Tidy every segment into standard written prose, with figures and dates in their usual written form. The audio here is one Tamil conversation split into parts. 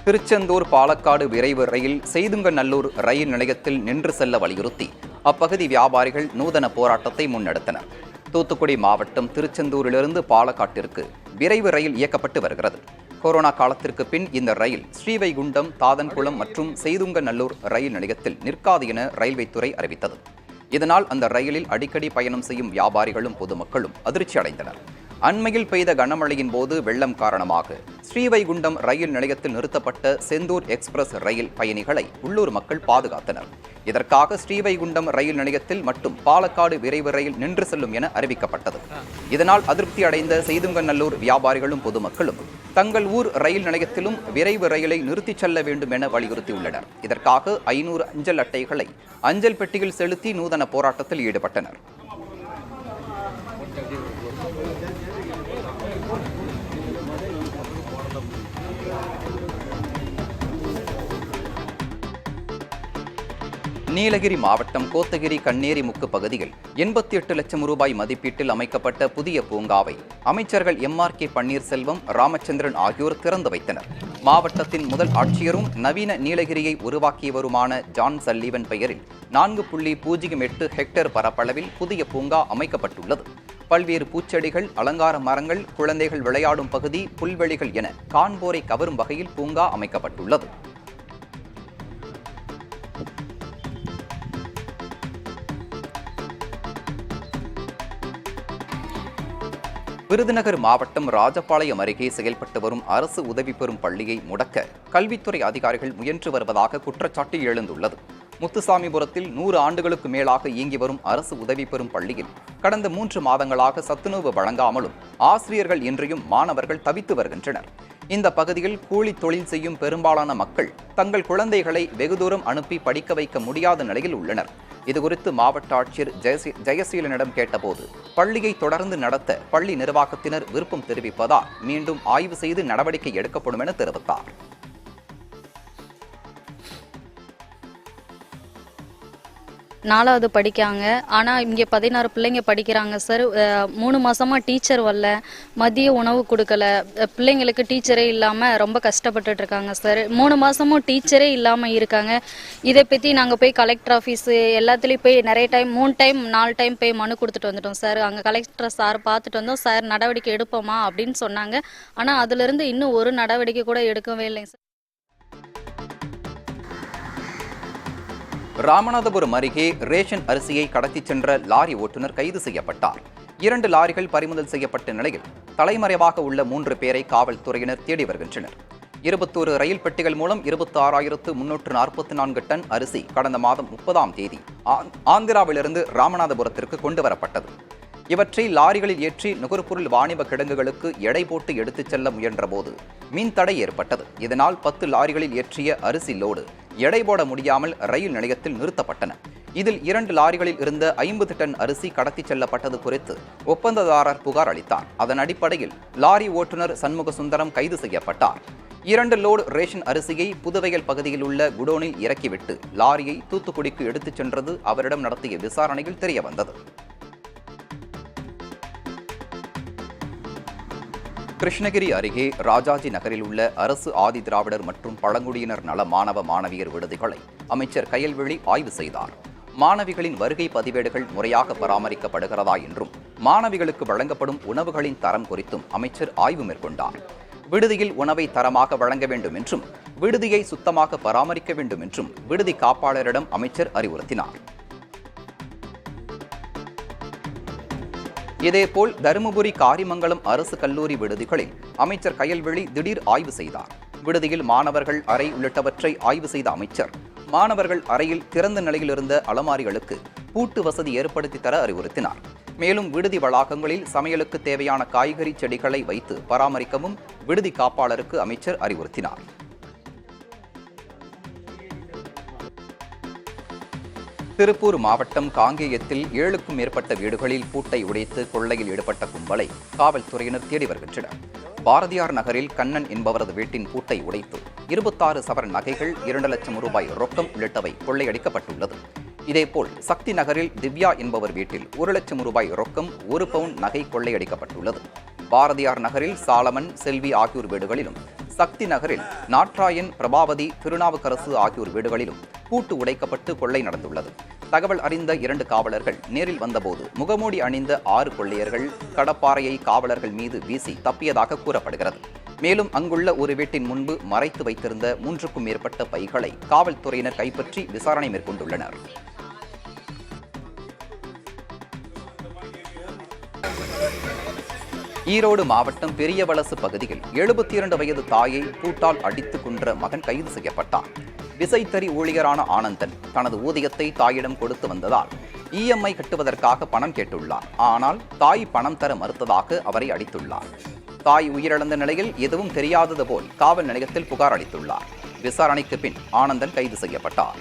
திருச்செந்தூர் பாலக்காடு விரைவு ரயில் செய்துங்கநல்லூர் ரயில் நிலையத்தில் நின்று செல்ல வலியுறுத்தி அப்பகுதி வியாபாரிகள் நூதன போராட்டத்தை முன்னெடுத்தனர். தூத்துக்குடி மாவட்டம் திருச்செந்தூரிலிருந்து பாலக்காட்டிற்கு விரைவு ரயில் இயக்கப்பட்டு வருகிறது. கொரோனா காலத்திற்கு பின் இந்த ரயில் ஸ்ரீவைகுண்டம், தாதன்குளம் மற்றும் செய்துங்கநல்லூர் ரயில் நிலையத்தில் நிற்காது என ரயில்வே துறை அறிவித்தது. இதனால் அந்த ரயிலில் அடிக்கடி பயணம் செய்யும் வியாபாரிகளும் பொதுமக்களும் அதிர்ச்சி அடைந்தனர். அண்மையில் பெய்த கனமழையின் போது வெள்ளம் காரணமாக ஸ்ரீவைகுண்டம் ரயில் நிலையத்தில் நிறுத்தப்பட்ட செந்தூர் எக்ஸ்பிரஸ் ரயில் பயணிகளை உள்ளூர் மக்கள் பாதுகாத்தனர். இதற்காக ஸ்ரீவைகுண்டம் ரயில் நிலையத்தில் மட்டும் பாலக்காடு விரைவு ரயில் நின்று செல்லும் என அறிவிக்கப்பட்டது. இதனால் அதிருப்தி அடைந்த செய்துங்கநல்லூர் வியாபாரிகளும் பொதுமக்களும் தங்கள் ஊர் ரயில் நிலையத்திலும் விரைவு ரயிலை நிறுத்திச் செல்ல வேண்டும் என வலியுறுத்தியுள்ளனர். இதற்காக 500 அஞ்சல் அட்டைகளை அஞ்சல் பெட்டியில் செலுத்தி நூதன போராட்டத்தில் ஈடுபட்டனர். நீலகிரி மாவட்டம் கோத்தகிரி கண்ணேரிமுக்கு பகுதியில் 88 லட்சம் ரூபாய் மதிப்பீட்டில் அமைக்கப்பட்ட புதிய பூங்காவை அமைச்சர்கள் MRK பன்னீர்செல்வம், ராமச்சந்திரன் ஆகியோர் திறந்து வைத்தனர். மாவட்டத்தின் முதல் ஆட்சியரும் நவீன நீலகிரியை உருவாக்கியவருமான ஜான் சல்லீவன் பெயரில் 4.08 ஹெக்டேர் பரப்பளவில் புதிய பூங்கா அமைக்கப்பட்டுள்ளது. பல்வேறு பூச்செடிகள், அலங்கார மரங்கள், குழந்தைகள் விளையாடும் பகுதி, புல்வெளிகள் என காண்போரை கவரும் வகையில் பூங்கா அமைக்கப்பட்டுள்ளது. விருதுநகர் மாவட்டம் ராஜபாளையம் அருகே செயல்பட்டு வரும் அரசு உதவி பெறும் பள்ளியை முடக்க கல்வித்துறை அதிகாரிகள் முயன்று வருவதாக குற்றச்சாட்டு எழுந்துள்ளது. முத்துசாமிபுரத்தில் 100 ஆண்டுகளுக்கு மேலாக இயங்கி வரும் அரசு உதவி பெறும் பள்ளியில் கடந்த 3 மாதங்களாக சத்துணவு வழங்காமலும் ஆசிரியர்கள் இன்றியும் மாணவர்கள் தவித்து வருகின்றனர். இந்த பகுதியில் கூலி தொழில் செய்யும் பெரும்பாலான மக்கள் தங்கள் குழந்தைகளை வெகு தூரம் அனுப்பி படிக்க வைக்க முடியாத நிலையில் உள்ளனர். இதுகுறித்து மாவட்ட ஆட்சியர் ஜெயசீலனிடம் கேட்டபோது பள்ளியை தொடர்ந்து நடத்த பள்ளி நிர்வாகத்தினர் விருப்பம் தெரிவிப்பதால் மீண்டும் ஆய்வு செய்து நடவடிக்கை எடுக்கப்படும் என தெரிவித்தார். 4வது படிக்காங்க. ஆனால் இங்கே 16 பிள்ளைங்க படிக்கிறாங்க சார். 3 மாசமாக டீச்சர் வரல, மதிய உணவு கொடுக்கல, பிள்ளைங்களுக்கு டீச்சரே இல்லாமல் ரொம்ப கஷ்டப்பட்டுட்டு இருக்காங்க சார். 3 மாசமும் டீச்சரே இல்லாமல் இருக்காங்க. இதை பற்றி நாங்கள் போய் கலெக்டர் ஆஃபீஸு எல்லாத்துலேயும் போய் நிறைய டைம் 3 டைம் 4 டைம் போய் மனு கொடுத்துட்டு வந்துட்டோம் சார். அங்கே கலெக்டர் சார் பார்த்துட்டு வந்தோம். சார் நடவடிக்கை எடுப்போமா அப்படின்னு சொன்னாங்க. ஆனால் அதிலிருந்து இன்னும் ஒரு நடவடிக்கை கூட எடுக்கவே இல்லைங்க சார். ராமநாதபுரம் அருகே ரேஷன் அரிசியை கடத்திச் சென்ற லாரி ஓட்டுநர் கைது செய்யப்பட்டார். 2 லாரிகள் பறிமுதல் செய்யப்பட்ட நிலையில் தலைமறைவாக உள்ள 3 பேரை காவல்துறையினர் தேடி வருகின்றனர். 21 ரயில் பெட்டிகள் மூலம் 26,344 டன் அரிசி கடந்த மாதம் 30ஆம் தேதி ஆந்திராவிலிருந்து ராமநாதபுரத்திற்கு கொண்டு வரப்பட்டது. இவற்றை லாரிகளில் ஏற்றி நுகர்பொருள் வாணிப கிடங்குகளுக்கு எடை போட்டு எடுத்துச் செல்ல முயன்றபோது மின்தடை ஏற்பட்டது. இதனால் 10 லாரிகளில் ஏற்றிய அரிசி லோடு எடை போட முடியாமல் ரயில் நிலையத்தில் நிறுத்தப்பட்டன. இதில் 2 லாரிகளில் இருந்த 50 டன் அரிசி கடத்திச் செல்லப்பட்டது குறித்து ஒப்பந்ததாரர் புகார் அளித்தார். அதன் அடிப்படையில் லாரி ஓட்டுநர் சண்முக சுந்தரம் கைது செய்யப்பட்டார். 2 லோடு ரேஷன் அரிசியை புதுவையல் பகுதியில் உள்ள குடோனில் இறக்கிவிட்டு லாரியை தூத்துக்குடிக்கு எடுத்துச் சென்றது அவரிடம் நடத்திய விசாரணையில் தெரியவந்தது. கிருஷ்ணகிரி அருகே ராஜாஜி நகரில் உள்ள அரசு ஆதி திராவிடர் மற்றும் பழங்குடியினர் நல மாணவ மாணவியர் விடுதிகளை அமைச்சர் கயல்விழி ஆய்வு செய்தார். மாணவிகளின் வருகை பதிவேடுகள் முறையாக பராமரிக்கப்படுகிறதா என்றும் மாணவிகளுக்கு வழங்கப்படும் உணவுகளின் தரம் குறித்தும் அமைச்சர் ஆய்வு மேற்கொண்டார். விடுதியில் உணவை தரமாக வழங்க வேண்டும் என்றும் விடுதியை சுத்தமாக பராமரிக்க வேண்டும் என்றும் விடுதி காப்பாளரிடம் அமைச்சர் அறிவுறுத்தினார். இதேபோல் தருமபுரி காரிமங்கலம் அரசு கல்லூரி விடுதிகளில் அமைச்சர் கயல்விழி திடீர் ஆய்வு செய்தார். விடுதியில் மாணவர்கள் அறை உள்ளிட்டவற்றை ஆய்வு செய்த அமைச்சர் மாணவர்கள் அறையில் திறந்த நிலையில் இருந்த அலமாரிகளுக்கு பூட்டு வசதி ஏற்படுத்தி தர அறிவுறுத்தினார். மேலும் விடுதி வளாகங்களில் சமையலுக்கு தேவையான காய்கறி செடிகளை வைத்து பராமரிக்கவும் விடுதி காப்பாளருக்கு அமைச்சர் அறிவுறுத்தினார். திருப்பூர் மாவட்டம் காங்கேயத்தில் 7க்கும் மேற்பட்ட வீடுகளில் பூட்டை உடைத்து கொள்ளையில் ஈடுபட்ட கும்பலை காவல்துறையினர் தேடி வருகின்றனர். பாரதியார் நகரில் கண்ணன் என்பவரது வீட்டின் பூட்டை உடைத்து 26 சவரன் நகைகள், 2 லட்சம் ரூபாய் ரொக்கம் உள்ளிட்டவை கொள்ளையடிக்கப்பட்டுள்ளது. இதேபோல் சக்தி நகரில் திவ்யா என்பவர் வீட்டில் 1 லட்சம் ரூபாய் ரொக்கம், 1 பவுன் நகை கொள்ளையடிக்கப்பட்டுள்ளது. பாரதியார் நகரில் சாலமன், செல்வி ஆகியோர் வீடுகளிலும் சக்தி நகரில் நாட்ராயன், பிரபாவதி, திருநாவுக்கரசு ஆகியோர் வீடுகளிலும் பூட்டு உடைக்கப்பட்டு கொள்ளை நடந்துள்ளது. தகவல் அறிந்த 2 காவலர்கள் நேரில் வந்தபோது முகமூடி அணிந்த 6 கொள்ளையர்கள் கடப்பாறையை காவலர்கள் மீது வீசி தப்பியதாக கூறப்படுகிறது. மேலும் அங்குள்ள ஒரு வீட்டின் முன்பு மறைத்து வைத்திருந்த 3க்கும் மேற்பட்ட பைகளை காவல்துறையினர் கைப்பற்றி விசாரணை மேற்கொண்டுள்ளனர். ஈரோடு மாவட்டம் பெரியவலசு பகுதியில் 72 வயது தாயை பூட்டால் அடித்து கொன்ற மகன் கைது செய்யப்பட்டார். விசைத்தறி ஊழியரான ஆனந்தன் தனது ஊதியத்தை தாயிடம் கொடுத்து வந்ததால் இஎம்ஐ கட்டுவதற்காக பணம் கேட்டுள்ளார். ஆனால் தாய் பணம் தர மறுத்ததாக அவரை அடித்துள்ளார். தாய் உயிரிழந்த நிலையில் எதுவும் தெரியாதது போல் காவல் நிலையத்தில் புகார் அளித்துள்ளார். விசாரணைக்கு பின் ஆனந்தன் கைது செய்யப்பட்டார்.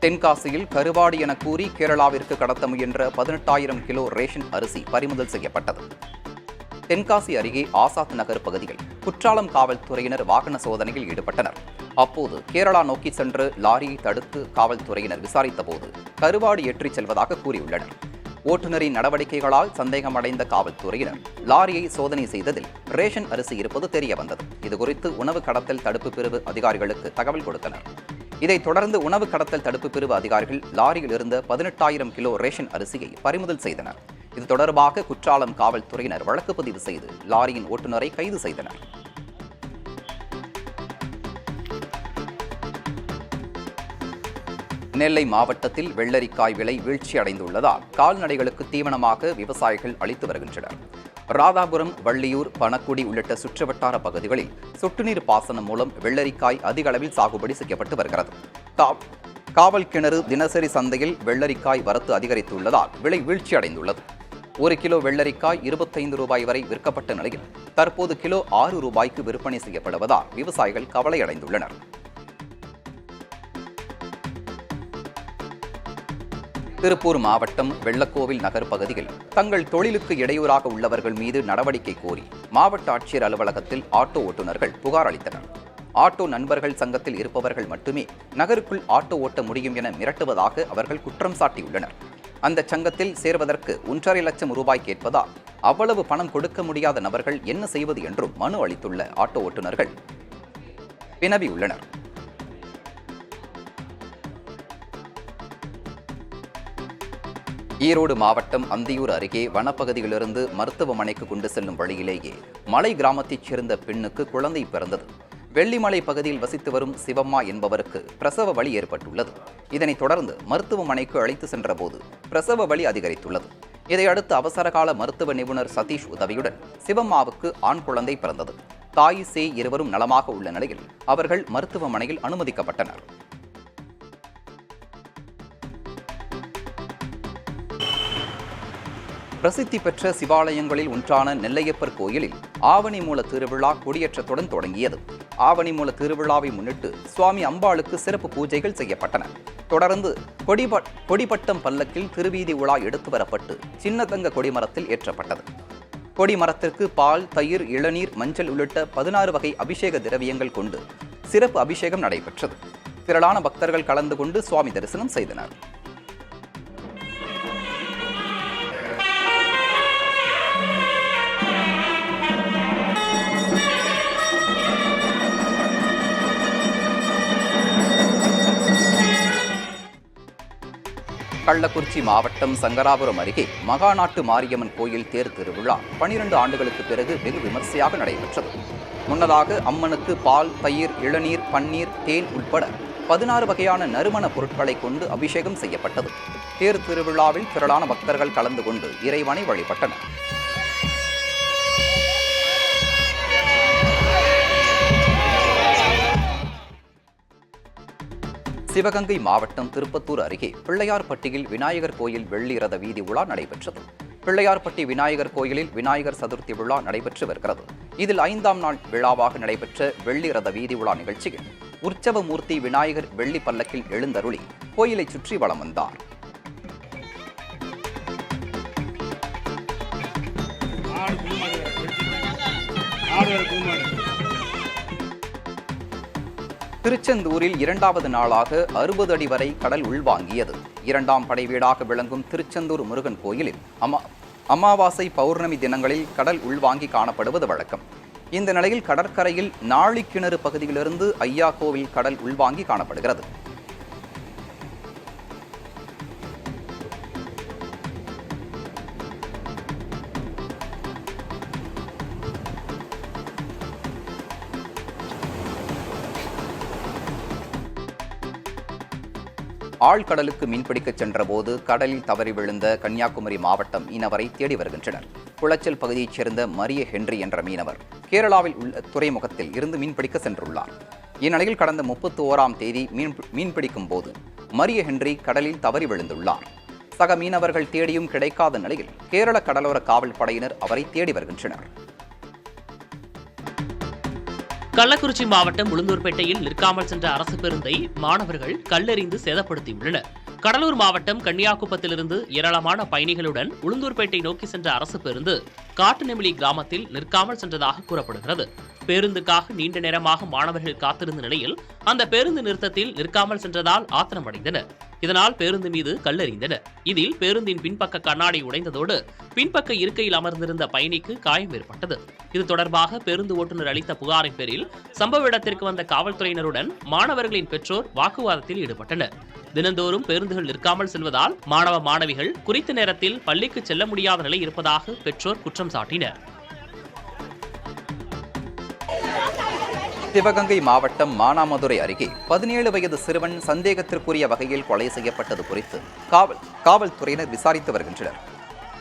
தென்காசியில் கருவாடி என கூறி கேரளாவிற்கு கடத்த முயன்ற 18,000 கிலோ ரேஷன் அரிசி பறிமுதல் செய்யப்பட்டது. தென்காசி அருகே ஆசாத் நகர் பகுதியில் குற்றாலம் காவல்துறையினர் வாகன சோதனையில் ஈடுபட்டனர். அப்போது கேரளா நோக்கி சென்று லாரியை தடுத்து காவல்துறையினர் விசாரித்தபோது கருவாடி ஏற்றிச் செல்வதாக கூறியுள்ளனர். ஓட்டுநரின் நடவடிக்கைகளால் சந்தேகமடைந்த காவல்துறையினர் லாரியை சோதனை செய்ததில் ரேஷன் அரிசி இருப்பது தெரியவந்தது. இதுகுறித்து உணவு கடத்தல் தடுப்பு பிரிவு அதிகாரிகளுக்கு தகவல் கொடுத்தனர். இதைத் தொடர்ந்து உணவு கடத்தல் தடுப்பு பிரிவு அதிகாரிகள் லாரியில் இருந்த 18,000 கிலோ ரேஷன் அரிசியை பறிமுதல் செய்தனர். இது தொடர்பாக குற்றாலம் காவல்துறையினர் வழக்கு பதிவு செய்து லாரியின் ஓட்டுநரை கைது செய்தனர். நெல்லை மாவட்டத்தில் வெள்ளரிக்காய் விலை வீழ்ச்சியடைந்துள்ளதால் கால்நடைகளுக்கு தீவனமாக விவசாயிகள் அளித்து வருகின்றனர். ராதாபுரம், வள்ளியூர், பணக்குடி உள்ளிட்ட சுற்றுவட்டார பகுதிகளில் சொட்டுநீர் பாசனம் மூலம் வெள்ளரிக்காய் அதிக அளவில் சாகுபடி செய்யப்பட்டு வருகிறது. காவல் கிணறு தினசரி சந்தையில் வெள்ளரிக்காய் வரத்து அதிகரித்துள்ளதால் விலை வீழ்ச்சியடைந்துள்ளது. 1 கிலோ வெள்ளரிக்காய் 25 ரூபாய் வரை விற்கப்பட்ட நிலையில் தற்போது கிலோ 6 ரூபாய்க்கு விற்பனை செய்யப்படுவதால் விவசாயிகள் கவலையடைந்துள்ளனர். திருப்பூர் மாவட்டம் வெள்ளக்கோவில் நகர் பகுதியில் தங்கள் தொழிலுக்கு இடையூறாக உள்ளவர்கள் மீது நடவடிக்கை கோரி மாவட்ட ஆட்சியர் அலுவலகத்தில் ஆட்டோ ஓட்டுநர்கள் புகார் அளித்தனர். ஆட்டோ நண்பர்கள் சங்கத்தில் இருப்பவர்கள் மட்டுமே நகருக்குள் ஆட்டோ ஓட்ட முடியும் என மிரட்டுவதாக அவர்கள் குற்றம் சாட்டியுள்ளனர். அந்த சங்கத்தில் சேர்வதற்கு 1.5 லட்சம் ரூபாய் கேட்பதால் அவ்வளவு பணம் கொடுக்க முடியாத நபர்கள் என்ன செய்வது என்றும் மனு அளித்துள்ள ஆட்டோ ஓட்டுநர்கள் வினவியுள்ளனர். ஈரோடு மாவட்டம் அந்தியூர் அருகே வனப்பகுதியிலிருந்து மருத்துவமனைக்கு கொண்டு செல்லும் வழியிலேயே மலை கிராமத்தைச் சேர்ந்த பெண்ணுக்கு குழந்தை பிறந்தது. வெள்ளிமலை பகுதியில் வசித்து வரும் சிவம்மா என்பவருக்கு பிரசவ வலி ஏற்பட்டுள்ளது. இதனைத் தொடர்ந்து மருத்துவமனைக்கு அழைத்து சென்றபோது பிரசவ வலி அதிகரித்துள்ளது. இதையடுத்து அவசரகால மருத்துவ நிபுணர் சதீஷ் உதவியுடன் சிவம்மாவுக்கு ஆண் குழந்தை பிறந்தது. தாய், சேய் இருவரும் நலமாக உள்ள நிலையில் அவர்கள் மருத்துவமனையில் அனுமதிக்கப்பட்டனர். பிரசித்தி பெற்ற சிவாலயங்களில் ஒன்றான நெல்லையப்பர் கோயிலில் ஆவணி மூல திருவிழா கொடியேற்றத்துடன் தொடங்கியது. ஆவணி மூல திருவிழாவை முன்னிட்டு சுவாமி அம்பாளுக்கு சிறப்பு பூஜைகள் செய்யப்பட்டன. தொடர்ந்து கொடிப்பட்டம் பல்லக்கில் திருவீதி உலா எடுத்து வரப்பட்டு சின்னதங்க கொடிமரத்தில் ஏற்றப்பட்டது. கொடிமரத்திற்கு பால், தயிர், இளநீர், மஞ்சள் உள்ளிட்ட 16 வகை அபிஷேக திரவியங்கள் கொண்டு சிறப்பு அபிஷேகம் நடைபெற்றது. திரளான பக்தர்கள் கலந்து கொண்டு சுவாமி தரிசனம் செய்தனர். கள்ளக்குறிச்சி மாவட்டம் சங்கராபுரம் அருகே மகாநாட்டு மாரியம்மன் கோயில் தேர் திருவிழா 12 ஆண்டுகளுக்கு பிறகு வெகு விமர்சையாக நடைபெற்றது. முன்னதாக அம்மனுக்கு பால், தயிர், இளநீர், பன்னீர், தேன் உட்பட 16 வகையான நறுமண பொருட்களை கொண்டு அபிஷேகம் செய்யப்பட்டது. தேர் திருவிழாவில் திரளான பக்தர்கள் கலந்து கொண்டு இறைவனை வழிபட்டனர். சிவகங்கை மாவட்டம் திருப்பத்தூர் அருகே பிள்ளையார்பட்டியில் விநாயகர் கோயில் வெள்ளி ரத வீதி உலா நடைபெற்றது. பிள்ளையார்பட்டி விநாயகர் கோயிலில் விநாயகர் சதுர்த்தி விழா நடைபெற்று வருகிறது. இதில் 5ஆம் நாள் விழாவாக நடைபெற்ற வெள்ளி ரத வீதி உலா நிகழ்ச்சியில் உற்சவமூர்த்தி விநாயகர் வெள்ளி பல்லக்கில் எழுந்தருளி கோயிலை சுற்றி வலம் வந்தார். திருச்செந்தூரில் 2வது நாளாக 60 அடி வரை கடல் உள்வாங்கியது. 2ஆம் படை வீடாக விளங்கும் திருச்செந்தூர் முருகன் கோயிலில் அமாவாசை பௌர்ணமி தினங்களில் கடல் உள்வாங்கி காணப்படுவது வழக்கம். இந்த நிலையில் கடற்கரையில் நாழிக்கிணறு பகுதியிலிருந்து ஐயாக்கோவில் கடல் உள்வாங்கி காணப்படுகிறது. ஆழ்கடலுக்கு மீன்பிடிக்கச் சென்றபோது கடலில் தவறி விழுந்த கன்னியாகுமரி மாவட்டம் மீனவரை தேடி வருகின்றனர். குளச்சல் பகுதியைச் சேர்ந்த மரிய ஹென்றி என்ற மீனவர் கேரளாவில் உள்ள துறைமுகத்தில் இருந்து மீன்பிடிக்க சென்றுள்ளார். இந்நிலையில் கடந்த 31ஆம் தேதி மீன்பிடிக்கும் போது மரிய ஹென்றி கடலில் தவறி விழுந்துள்ளார். சக மீனவர்கள் தேடியும் கிடைக்காத நிலையில் கேரள கடலோர காவல் படையினர் அவரை தேடி வருகின்றனர். கள்ளக்குறிச்சி மாவட்டம் உளுந்தூர்பேட்டையில் நிற்காமல் சென்ற அரசு பேருந்தை மாணவர்கள் கல்லெறிந்து சேதப்படுத்தியுள்ளனர். கடலூர் மாவட்டம் கன்னியாகுப்பத்திலிருந்து ஏராளமான பயணிகளுடன் உளுந்தூர்பேட்டை நோக்கி சென்ற அரசு பேருந்து காட்டுநெமிலி கிராமத்தில் நிற்காமல் சென்றதாக கூறப்படுகிறது. பேருந்துக்காக நீண்ட நேரமாக மாணவர்கள் காத்திருந்த நிலையில் அந்த பேருந்து நிறுத்தத்தில் நிற்காமல் சென்றதால் ஆத்திரமடைந்தனர். இதனால் பேருந்து மீது கல்லெறிந்தனர். இதில் பேருந்தின் பின்பக்க கண்ணாடி உடைந்ததோடு பின்பக்க இருக்கையில் அமர்ந்திருந்த பயணிக்கு காயம் ஏற்பட்டது. இது தொடர்பாக பேருந்து ஓட்டுநர் அளித்த புகாரின் பேரில் சம்பவ இடத்திற்கு வந்த காவல்துறையினருடன் மாணவர்களின் பெற்றோர் வாக்குவாதத்தில் ஈடுபட்டனர். தினந்தோறும் பேருந்துகள் நிற்காமல் செல்வதால் மாணவ மாணவிகள் குறித்த நேரத்தில் பள்ளிக்கு செல்ல முடியாத நிலை இருப்பதாக பெற்றோர் குற்றம் சாட்டினர். சிவகங்கை மாவட்டம் மானாமதுரை அருகே 17 வயது சிறுவன் சந்தேகத்திற்குரிய வகையில் கொலை செய்யப்பட்டது குறித்து காவல்துறையினர் விசாரித்து வருகின்றனர்.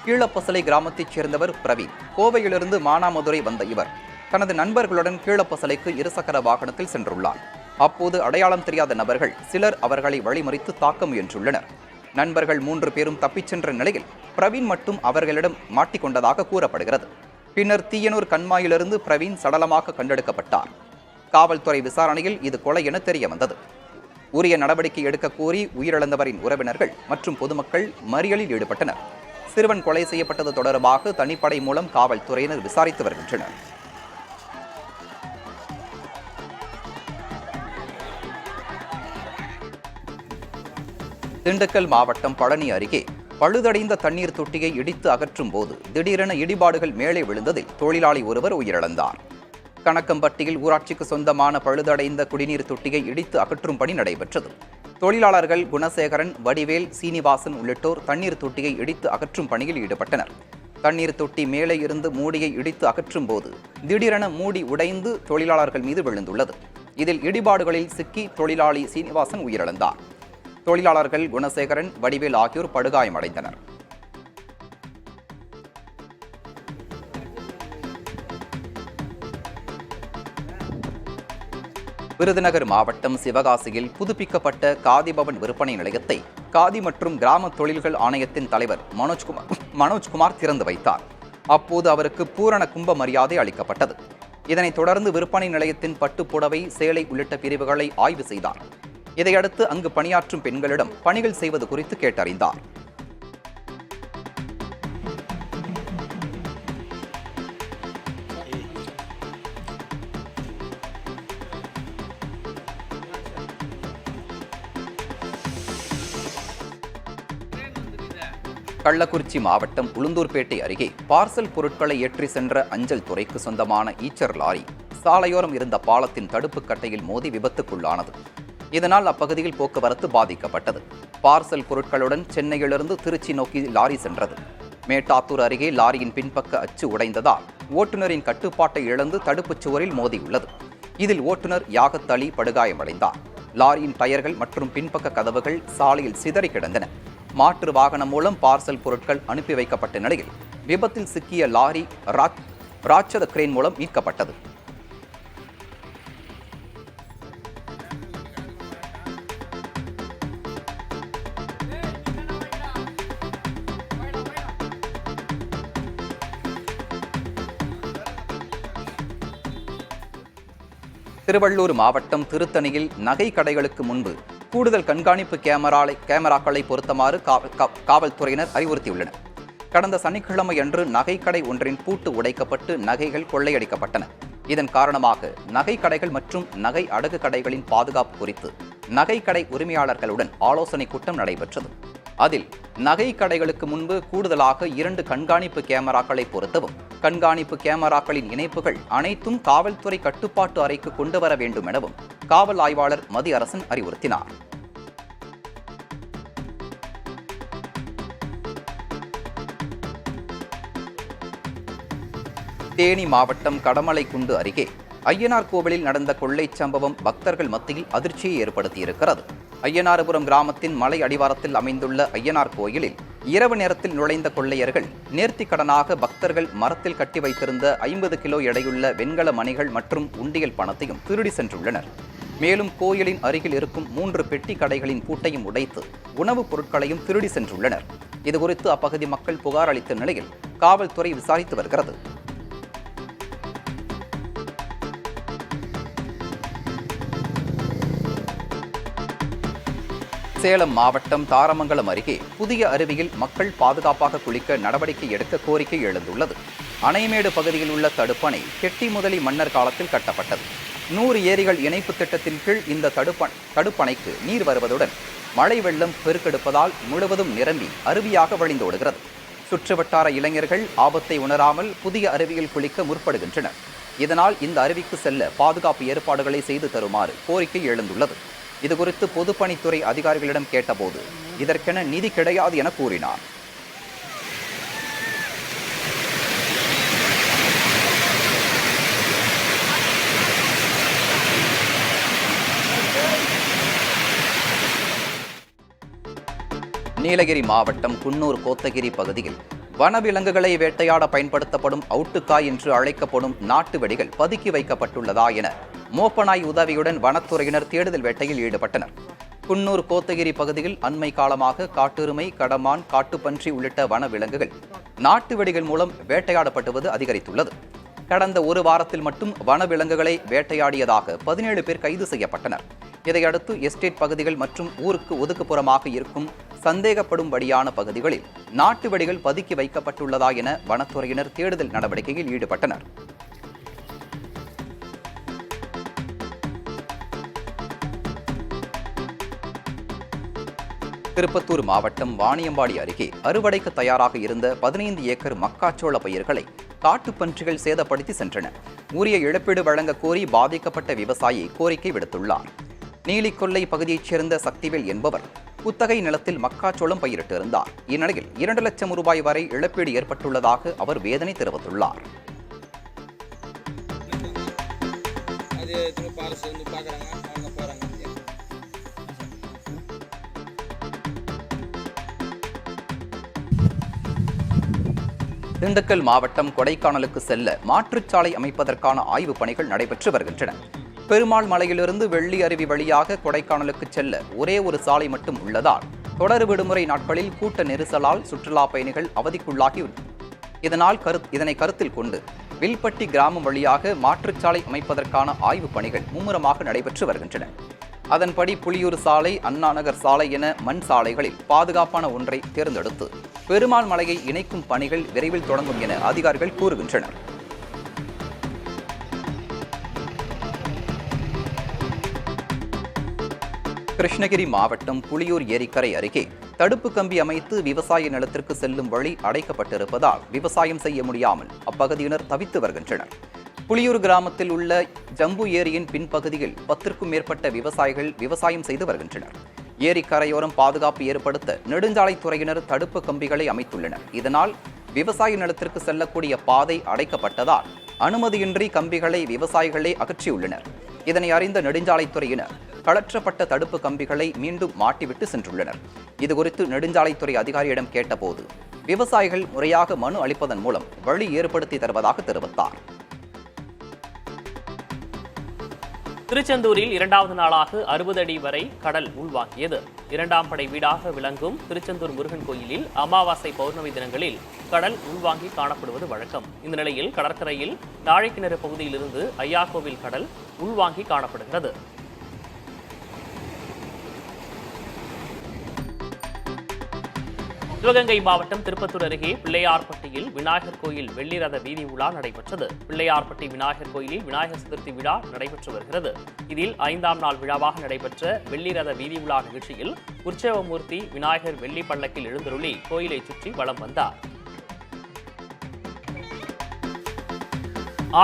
கீழப்பசலை கிராமத்தைச் சேர்ந்தவர் பிரவீன். கோவையிலிருந்து மானாமதுரை வந்த இவர் தனது நண்பர்களுடன் கீழப்பசலைக்கு இருசக்கர வாகனத்தில் சென்றுள்ளார். அப்போது அடையாளம் தெரியாத நபர்கள் சிலர் அவர்களை வழிமறித்து தாக்க முயன்றுள்ளனர். நண்பர்கள் 3 பேரும் தப்பிச் சென்ற நிலையில் பிரவீன் மட்டும் அவர்களிடம் மாட்டிக்கொண்டதாக கூறப்படுகிறது. பின்னர் தீயனூர் கண்மாயிலிருந்து பிரவீன் சடலமாக கண்டெடுக்கப்பட்டார். காவல்துறை விசாரணையில் இது கொலை என தெரிய வந்தது. உரிய நடவடிக்கை எடுக்க கோரி உயிரிழந்தவரின் உறவினர்கள் மற்றும் பொதுமக்கள் மறியலில் ஈடுபட்டனர். சிறுவன் கொலை செய்யப்பட்டது தொடர்பாக தனிப்படை மூலம் காவல்துறையினர் விசாரித்து வருகின்றனர். திண்டுக்கல் மாவட்டம் பழனி அருகே பழுதடைந்த தண்ணீர் தொட்டியை இடித்து அகற்றும் போது திடீரென இடிபாடுகள் மேலே விழுந்ததில் தொழிலாளி ஒருவர் உயிரிழந்தார். கணக்கம்பட்டியில் ஊராட்சிக்கு சொந்தமான பழுதடைந்த குடிநீர் தொட்டியை இடித்து அகற்றும் பணி நடைபெற்றது. தொழிலாளர்கள் குணசேகரன், வடிவேல், சீனிவாசன் உள்ளிட்டோர் தண்ணீர் தொட்டியை இடித்து அகற்றும் பணியில் ஈடுபட்டனர். தண்ணீர் தொட்டி மேலே இருந்து மூடியை இடித்து அகற்றும் போது திடீரென மூடி உடைந்து தொழிலாளர்கள் மீது விழுந்துள்ளது. இதில் இடிபாடுகளில் சிக்கி தொழிலாளி சீனிவாசன் உயிரிழந்தார். தொழிலாளர்கள் குணசேகரன், வடிவேல் ஆகியோர் படுகாயமடைந்தனர். விருதுநகர் மாவட்டம் சிவகாசியில் புதுப்பிக்கப்பட்ட காதி பவன் விற்பனை நிலையத்தை காதி மற்றும் கிராம தொழில்கள் ஆணையத்தின் தலைவர் மனோஜ்குமார் திறந்து வைத்தார். அப்போது அவருக்கு பூரண கும்ப மரியாதை அளிக்கப்பட்டது. இதனைத் தொடர்ந்து விற்பனை நிலையத்தின் பட்டு புடவை, சேலை உள்ளிட்ட பிரிவுகளை ஆய்வு செய்தார். இதையடுத்து அங்கு பணியாற்றும் பெண்களிடம் பணிகள் செய்வது குறித்து கேட்டறிந்தார். கள்ளக்குறிச்சி மாவட்டம் உளுந்தூர்பேட்டை அருகே பார்சல் பொருட்களை ஏற்றி சென்ற அஞ்சல் துறைக்கு சொந்தமான ஈச்சர் லாரி சாலையோரம் இருந்த பாலத்தின் தடுப்பு கட்டையில் மோதி விபத்துக்குள்ளானது. இதனால் அப்பகுதியில் போக்குவரத்து பாதிக்கப்பட்டது. பார்சல் பொருட்களுடன் சென்னையிலிருந்து திருச்சி நோக்கி லாரி சென்றது. மேட்டாத்தூர் அருகே லாரியின் பின்பக்க அச்சு உடைந்ததால் ஓட்டுநரின் கட்டுப்பாட்டை இழந்து தடுப்புச் சுவரில் மோதியுள்ளது. இதில் ஓட்டுநர் யாகத் அலி படுகாயமடைந்தார். லாரியின் டயர்கள் மற்றும் பின்பக்க கதவுகள் சாலையில் சிதறி கிடந்தன. மாற்று வாகனம் மூலம் பார்சல் பொருட்கள் அனுப்பி வைக்கப்பட்ட நிலையில் விபத்தில் சிக்கிய லாரி ராட்சத கிரேன் மூலம் மீட்கப்பட்டது. திருவள்ளூர் மாவட்டம் திருத்தணியில் நகை கடைகளுக்கு முன்பு கூடுதல் கண்காணிப்பு கேமராக்களை பொருத்துமாறு காவல்துறையினர் அறிவுறுத்தியுள்ளனர். கடந்த சனிக்கிழமை அன்று நகைக்கடை ஒன்றின் பூட்டு உடைக்கப்பட்டு நகைகள் கொள்ளையடிக்கப்பட்டன. இதன் காரணமாக நகை கடைகள் மற்றும் நகை அடகு கடைகளின் பாதுகாப்பு குறித்து நகைக்கடை உரிமையாளர்களுடன் ஆலோசனை கூட்டம் நடைபெற்றது. அதில் நகை கடைகளுக்கு முன்பு கூடுதலாக 2 கண்காணிப்பு கேமராக்களை பொருத்தவும், கண்காணிப்பு கேமராக்களின் இணைப்புகள் அனைத்தும் காவல்துறை கட்டுப்பாட்டு அறைக்கு கொண்டு வர வேண்டும் எனவும் காவல் ஆய்வாளர் மதியரசன் அறிவுறுத்தினார். தேனி மாவட்டம் கடமலைக்குண்டு அருகே ஐயனார் கோவிலில் நடந்த கொள்ளை சம்பவம் பக்தர்கள் மத்தியில் அதிர்ச்சியை ஏற்படுத்தியிருக்கிறது. ஐயனார்புரம் கிராமத்தின் மலை அடிவாரத்தில் அமைந்துள்ள ஐயனார் கோயிலில் இரவு நேரத்தில் நுழைந்த கொள்ளையர்கள் நேர்த்திக்கடனாக பக்தர்கள் மரத்தில் கட்டி வைத்திருந்த 50 கிலோ எடையுள்ள வெண்கல மணிகள் மற்றும் உண்டியல் பணத்தையும் திருடி சென்றுள்ளனர். மேலும் கோயிலின் அருகில் இருக்கும் 3 பெட்டி கடைகளின் பூட்டையும் உடைத்து உணவுப் பொருட்களையும் திருடி சென்றுள்ளனர். இதுகுறித்து அப்பகுதி மக்கள் புகார் அளித்த நிலையில் காவல்துறை விசாரித்து வருகிறது. சேலம் மாவட்டம் தாரமங்கலம் அருகே புதிய அருவியில் மக்கள் பாதுகாப்பாக குளிக்க நடவடிக்கை எடுக்க கோரிக்கை எழுந்துள்ளது. அணைமேடு பகுதியில் உள்ள தடுப்பணை கெட்டி முதலி மன்னர் காலத்தில் கட்டப்பட்டது. 100 ஏரிகள் இணைப்பு திட்டத்தின் கீழ் இந்த தடுப்பணைக்கு நீர் வருவதுடன் மழை வெள்ளம் பெருக்கெடுப்பதால் முழுவதும் நிரம்பி அருவியாக வழிந்தோடுகிறது. சுற்றுவட்டார இளைஞர்கள் ஆபத்தை உணராமல் புதிய அருவியில் குளிக்க முற்படுகின்றனர். இதனால் இந்த அருவிக்கு செல்ல பாதுகாப்பு ஏற்பாடுகளை செய்து தருமாறு கோரிக்கை எழுந்துள்ளது. இதுகுறித்து பொதுப்பணித்துறை அதிகாரிகளிடம் கேட்டபோது இதற்கென நிதி கிடையாது என கூறினார். நீலகிரி மாவட்டம் குன்னூர் கோத்தகிரி பகுதியில் வனவிலங்குகளை வேட்டையாட பயன்படுத்தப்படும் அவுட்டுக்காய் என்று அழைக்கப்படும் நாட்டு வெடிகள் பதுக்கி வைக்கப்பட்டுள்ளதா என மோப்பநாய் உதவியுடன் வனத்துறையினர் தேடுதல் வேட்டையில் ஈடுபட்டனர். குன்னூர் கோத்தகிரி பகுதியில் அண்மை காலமாக காட்டெருமை, கடமான், காட்டுப்பன்றி உள்ளிட்ட வனவிலங்குகள் நாட்டு வெடிகள் மூலம் வேட்டையாடப்படுவது அதிகரித்துள்ளது. கடந்த ஒரு வாரத்தில் மட்டும் வனவிலங்குகளை வேட்டையாடியதாக 17 பேர் கைது செய்யப்பட்டனர். இதையடுத்து எஸ்டேட் பகுதிகள் மற்றும் ஊருக்கு ஒதுக்குப்புறமாக இருக்கும் சந்தேகப்படும்படியான பகுதிகளில் நாட்டு வெடிகள் பதுக்கி வைக்கப்பட்டுள்ளதா என வனத்துறையினர் தேடுதல் நடவடிக்கையில் ஈடுபட்டனர். திருப்பத்தூர் மாவட்டம் வாணியம்பாடி அருகே அறுவடைக்கு தயாராக இருந்த 15 ஏக்கர் மக்காச்சோள பயிர்களை காட்டுப்பன்றிகள் சேதப்படுத்தி சென்றன. உரிய இழப்பீடு வழங்க கோரி பாதிக்கப்பட்ட விவசாயி கோரிக்கை விடுத்துள்ளார். நீலிக்கொல்லை பகுதியைச் சேர்ந்த சக்திவேல் என்பவர் குத்தகை நிலத்தில் மக்காச்சோளம் பயிரிட்டிருந்தார். இந்நிலையில் 2 லட்சம் ரூபாய் வரை இழப்பீடு ஏற்பட்டுள்ளதாக அவர் வேதனை தெரிவித்துள்ளார். திண்டுக்கல் மாவட்டம் கொடைக்கானலுக்கு செல்ல மாற்றுச்சாலை அமைப்பதற்கான ஆய்வுப் பணிகள் நடைபெற்று வருகின்றன. பெருமாள் மலையிலிருந்து வெள்ளி அருவி வழியாக கொடைக்கானலுக்கு செல்ல ஒரே ஒரு சாலை மட்டும் உள்ளதால் தொடர் விடுமுறை நாட்களில் கூட்ட நெரிசலால் சுற்றுலா பயணிகள் அவதிக்குள்ளாகி இதனை கருத்தில் கொண்டு வில்பட்டி கிராமம் வழியாக மாற்றுச்சாலை அமைப்பதற்கான ஆய்வுப் பணிகள் மும்முரமாக நடைபெற்று வருகின்றன. அதன்படி புலியூர் சாலை, அண்ணாநகர் சாலை என மண் சாலைகளில் பாதுகாப்பான ஒன்றை தேர்ந்தெடுத்து பெருமாள் மலையை இணைக்கும் பணிகள் விரைவில் தொடங்கும் என அதிகாரிகள் கூறுகின்றனர். கிருஷ்ணகிரி மாவட்டம் புலியூர் ஏரிக்கரை அருகே தடுப்பு கம்பி அமைத்து விவசாய நிலத்திற்கு செல்லும் வழி அடைக்கப்பட்டிருப்பதால் விவசாயம் செய்ய முடியாமல் அப்பகுதியினர் தவித்து வருகின்றனர். புலியூர் கிராமத்தில் உள்ள ஜம்பு ஏரியின் பின்பகுதியில் 10க்கும் மேற்பட்ட விவசாயிகள் விவசாயம் செய்து வருகின்றனர். ஏரி கரையோரம் பாதுகாப்பு ஏற்படுத்த நெடுஞ்சாலைத்துறையினர் தடுப்பு கம்பிகளை அமைத்துள்ளனர். இதனால் விவசாய நிலத்திற்கு செல்லக்கூடிய பாதை அடைக்கப்பட்டதால் அனுமதியின்றி கம்பிகளை விவசாயிகளே அகற்றியுள்ளனர். இதனை அறிந்த நெடுஞ்சாலைத்துறையினர் கழற்றப்பட்ட தடுப்பு கம்பிகளை மீண்டும் மாட்டிவிட்டு சென்றுள்ளனர். இதுகுறித்து நெடுஞ்சாலைத்துறை அதிகாரியிடம் கேட்டபோது விவசாயிகள் முறையாக மனு அளிப்பதன் மூலம் வழி ஏற்படுத்தி தருவதாக தெரிவித்தார். திருச்செந்தூரில் 2வது நாளாக 60 அடி வரை கடல் உள்வாங்கியது. 2ஆம் படை வீடாக விளங்கும் திருச்செந்தூர் முருகன் கோயிலில் அமாவாசை, பௌர்ணமி தினங்களில் கடல் உள்வாங்கி காணப்படுவது வழக்கம். இந்த நிலையில் கடற்கரையில் நாழைக்கிணறு பகுதியிலிருந்து ஐயாக்கோவில் கடல் உள்வாங்கி காணப்படுகிறது. சிவகங்கை மாவட்டம் திருப்பத்தூர் அருகே பிள்ளையார்பட்டியில் விநாயகர் கோயில் வெள்ளி ரத வீதி உலா நடைபெற்றது. பிள்ளையார்பட்டி விநாயகர் கோயிலில் விநாயகர் சதுர்த்தி விழா நடைபெற்று வருகிறது. இதில் 5ஆம் நாள் விழாவாக நடைபெற்ற வெள்ளி ரத வீதி உலா நிகழ்ச்சியில் உற்சவமூர்த்தி விநாயகர் வெள்ளி பல்லக்கில் எழுந்தருளி கோயிலை சுற்றி வலம் வந்தார்.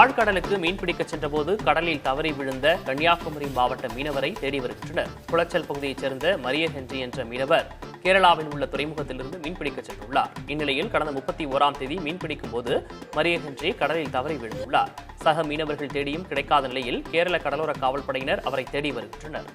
ஆழ்கடலுக்கு மீன்பிடிக்க சென்றபோது கடலில் தவறி விழுந்த கன்னியாகுமரி மாவட்ட மீனவரை தேடி வருகின்றனர். குளச்சல் பகுதியைச் சேர்ந்த மரிய ஹென்றி என்ற மீனவர் கேரளாவில் உள்ள துறைமுகத்திலிருந்து மீன்பிடிக்க சென்றுள்ளார். இந்நிலையில் கடந்த 31ஆம் தேதி மீன்பிடிக்கும் போது மரிய ஹென்றி கடலில் தவறி விழுந்துள்ளார். சக மீனவர்கள் தேடியும் கிடைக்காத நிலையில் கேரள கடலோர காவல்படையினர் அவரை தேடி வருகின்றனர்.